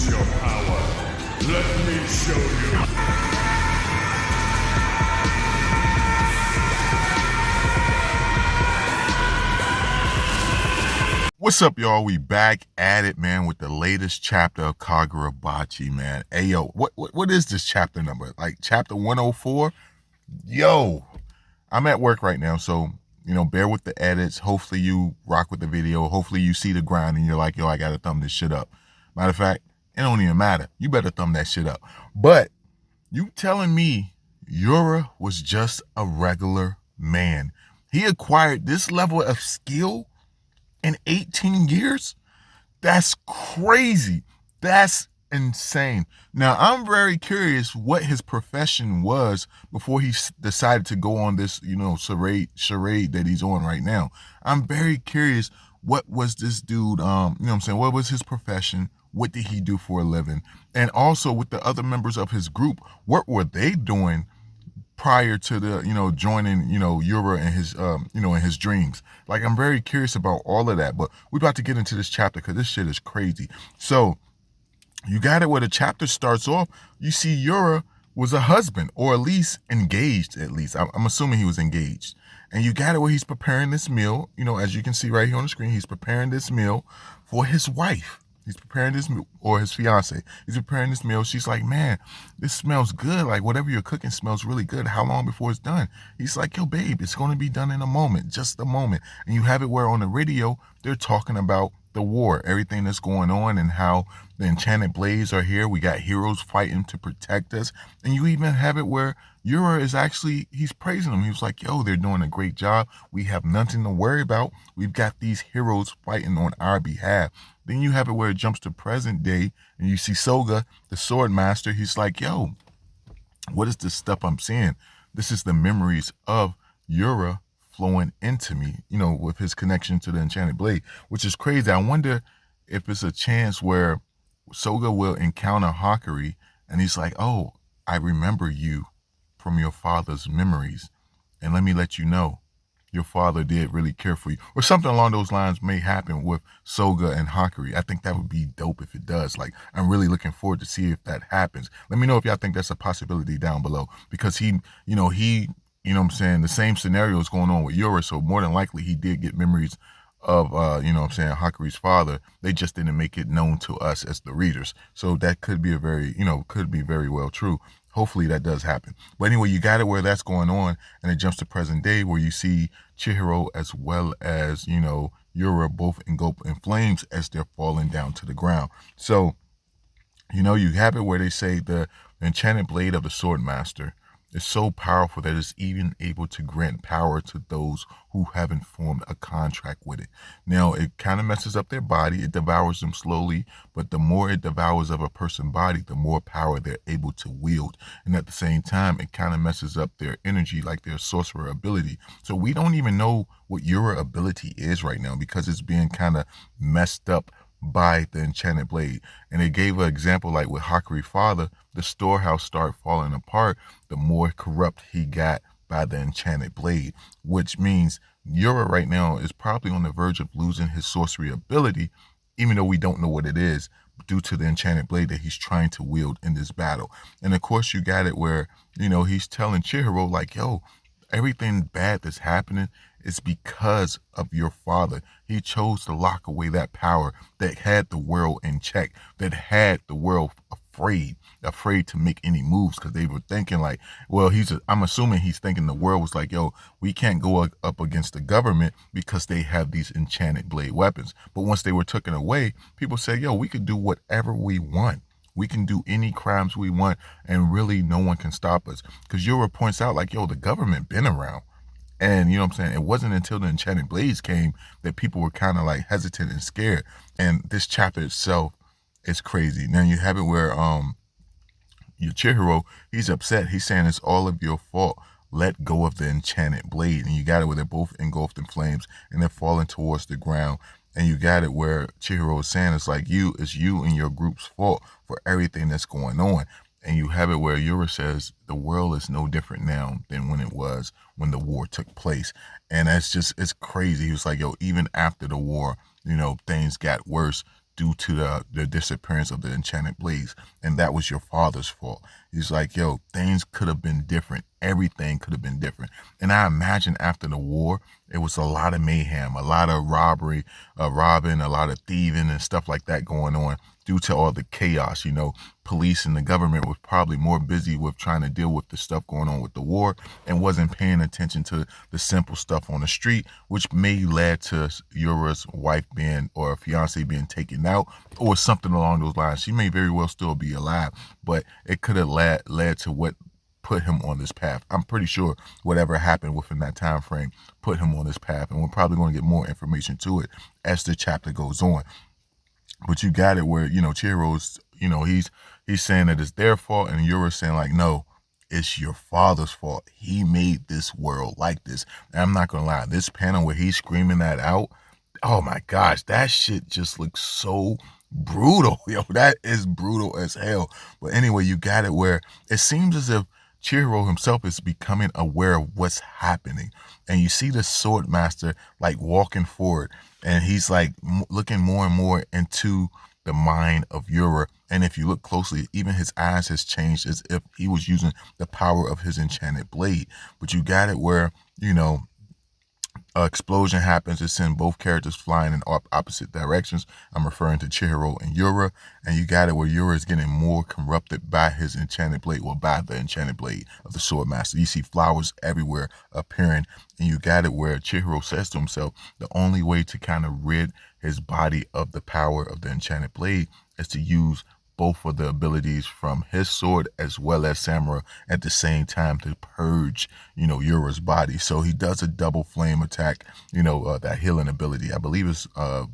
Use your power. Let me show you. What's up, y'all? We back at it, man, with the latest chapter of Kagurabachi, man. Hey, yo, what is this chapter number? Like chapter 104? Yo, I'm at work right now, so, bear with the edits. Hopefully you rock with the video. Hopefully you see the grind and you're like, yo, I gotta thumb this shit up. Matter of fact, it don't even matter. You better thumb that shit up. But you telling me Yura was just a regular man? He acquired this level of skill in 18 years? That's crazy. That's insane. Now, I'm very curious what his profession was before he decided to go on this, charade that he's on right now. I'm very curious, what was this dude, what was his profession? What did he do for a living? And also with the other members of his group, what were they doing prior to the joining Yura and his in his dreams? Like, I'm very curious about all of that, but we're about to get into this chapter because this shit is crazy. So you got it where the chapter starts off. You see Yura was a husband, or at least engaged. At least I'm assuming he was engaged. And you got it where he's preparing this meal, as you can see right here on the screen. He's preparing this meal for his wife. He's preparing this, or his fiance. He's preparing this meal. She's like, man, this smells good. Like, whatever you're cooking smells really good. How long before it's done? He's like, yo, babe, it's going to be done in a moment, just a moment. And you have it where on the radio, they're talking about the war, everything that's going on, and how the enchanted blades are here. We got heroes fighting to protect us. And you even have it where Yura is actually, he's praising them. He was like, yo, they're doing a great job. We have nothing to worry about. We've got these heroes fighting on our behalf. Then you have it where it jumps to present day, and you see Soga, the sword master. He's like, yo, what is this stuff I'm seeing? This is the memories of Yura flowing into me, with his connection to the enchanted blade, which is crazy. I wonder if it's a chance where Soga will encounter Hakari, and he's like, oh, I remember you from your father's memories, and let me let you know, your father did really care for you, or something along those lines may happen with Soga and Hakari. I think that would be dope if it does. Like, I'm really looking forward to see if that happens. Let me know if y'all think that's a possibility down below, because the same scenario is going on with Yura, so more than likely he did get memories of, Hakari's father. They just didn't make it known to us as the readers. So that could be could be very well true. Hopefully that does happen. But anyway, you got it where that's going on, and it jumps to present day where you see Chihiro as well as, Yura both engulfed in flames as they're falling down to the ground. So, you have it where they say the enchanted blade of the sword master is so powerful that it's even able to grant power to those who haven't formed a contract with it. Now, it kind of messes up their body. It devours them slowly, but the more it devours of a person's body, the more power they're able to wield. And at the same time, it kind of messes up their energy, like their sorcerer ability. So we don't even know what Yura ability is right now, because it's being kind of messed up by the enchanted blade. And they gave an example, like with Hakari's father, the storehouse started falling apart the more corrupt he got by the enchanted blade, which means Yura right now is probably on the verge of losing his sorcery ability, even though we don't know what it is, due to the enchanted blade that he's trying to wield in this battle. And of course, you got it where, he's telling Chihiro, like, yo, everything bad that's happening is because of your father. He chose to lock away that power that had the world in check, that had the world afraid to make any moves, because they were thinking like, well, I'm assuming he's thinking the world was like, yo, we can't go up against the government because they have these enchanted blade weapons. But once they were taken away, people said, yo, we could do whatever we want. We can do any crimes we want, and really no one can stop us. Because Yura points out, like, yo, the government been around. And it wasn't until the enchanted blades came that people were kind of like hesitant and scared. And this chapter itself is crazy. Now you have it where your Chihiro, he's upset. He's saying it's all of your fault. Let go of the enchanted blade. And you got it where they're both engulfed in flames and they're falling towards the ground. And you got it where Chihiro is saying it's like it's you and your group's fault for everything that's going on. And you have it where Yura says the world is no different now than when it was when the war took place. And it's crazy. He was like, yo, even after the war, things got worse. due to the disappearance of the enchanted blades, and that was your father's fault. He's like, yo, things could have been different. Everything could have been different. And I imagine after the war, it was a lot of mayhem, a lot of robbery, robbing, a lot of thieving and stuff like that going on due to all the chaos. You know, police and the government was probably more busy with trying to deal with the stuff going on with the war and wasn't paying attention to the simple stuff on the street, which may lead to Yura's wife being, or fiance being taken out, or something along those lines. She may very well still be alive, but it could have led to what put him on this path. I'm pretty sure whatever happened within that time frame put him on this path, and we're probably going to get more information to it as the chapter goes on. But you got it where, you know, Chihiro's, you know, he's saying that it's their fault, and Yura's saying like, no, it's your father's fault. He made this world like this. And I'm not gonna lie, this panel where he's screaming that out, oh my gosh, that shit just looks so brutal. Yo, that is brutal as hell. But anyway, you got it where it seems as if Chihiro himself is becoming aware of what's happening. And you see the sword master like walking forward, and he's like looking more and more into the mind of Yura. And if you look closely, even his eyes has changed as if he was using the power of his enchanted blade. But you got it where, you know, explosion happens to send both characters flying in opposite directions. I'm referring to Chihiro and Yura. And you got it where Yura is getting more corrupted by his enchanted blade, well, by the enchanted blade of the sword master. You see flowers everywhere appearing, and you got it where Chihiro says to himself, the only way to kind of rid his body of the power of the enchanted blade is to use both of the abilities from his sword as well as Samura at the same time to purge, you know, Yura's body. So he does a double flame attack, you know, that healing ability. I believe it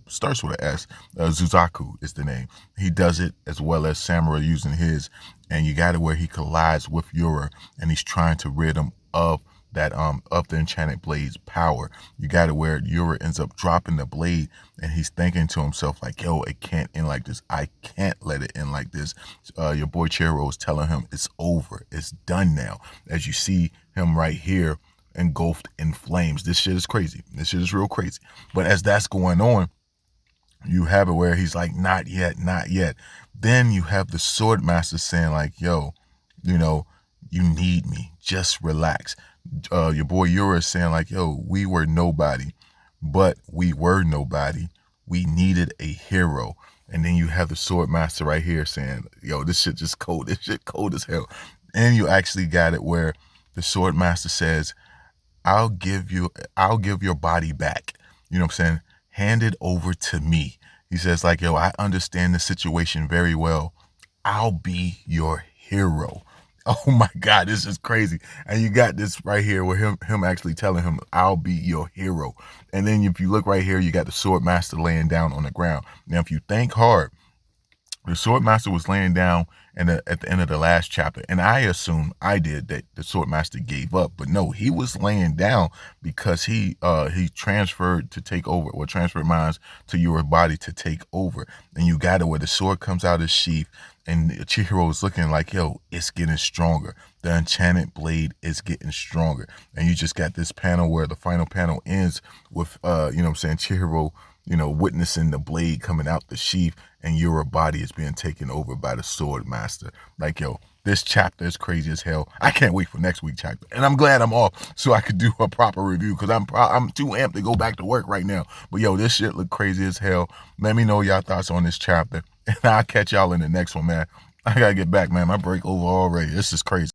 starts with an S. Zuzaku is the name. He does it as well as Samura using his, and you got it where he collides with Yura, and he's trying to rid him of that of the enchanted blade's power. You got it where Yura ends up dropping the blade, and he's thinking to himself like, yo, it can't end like this. I can't let it end like this. Your boy Chihiro is telling him it's over. It's done now. As you see him right here engulfed in flames. This shit is crazy. This shit is real crazy. But as that's going on, you have it where he's like, not yet, not yet. Then you have the sword master saying like, yo, you know, you need me. Just relax. Your boy Yura is saying like, yo, we were nobody, but we were nobody. We needed a hero. And then you have the sword master right here saying, yo, this shit just cold. This shit cold as hell. And you actually got it where the sword master says, I'll give your body back. You know what I'm saying? Hand it over to me. He says like, yo, I understand the situation very well. I'll be your hero. Oh my God, this is crazy. And you got this right here with him actually telling him, I'll be your hero. And then if you look right here, you got the sword master laying down on the ground. Now, if you think hard, the sword master was laying down at the end of the last chapter, and I assumed I did that the sword master gave up, but no, he was laying down because he transferred to take over, or transferred minds to your body to take over. And you got it where the sword comes out of sheath, and Chihiro is looking like, yo, it's getting stronger. The enchanted blade is getting stronger. And you just got this panel where the final panel ends with, you know what I'm saying, Chihiro, you know, witnessing the blade coming out the sheath, and your body is being taken over by the sword master. Like, yo, this chapter is crazy as hell. I can't wait for next week's chapter. And I'm glad I'm off so I could do a proper review, because I'm too amped to go back to work right now. But yo, this shit look crazy as hell. Let me know y'all thoughts on this chapter, and I'll catch y'all in the next one, man. I gotta get back, man. My break over already. This is crazy.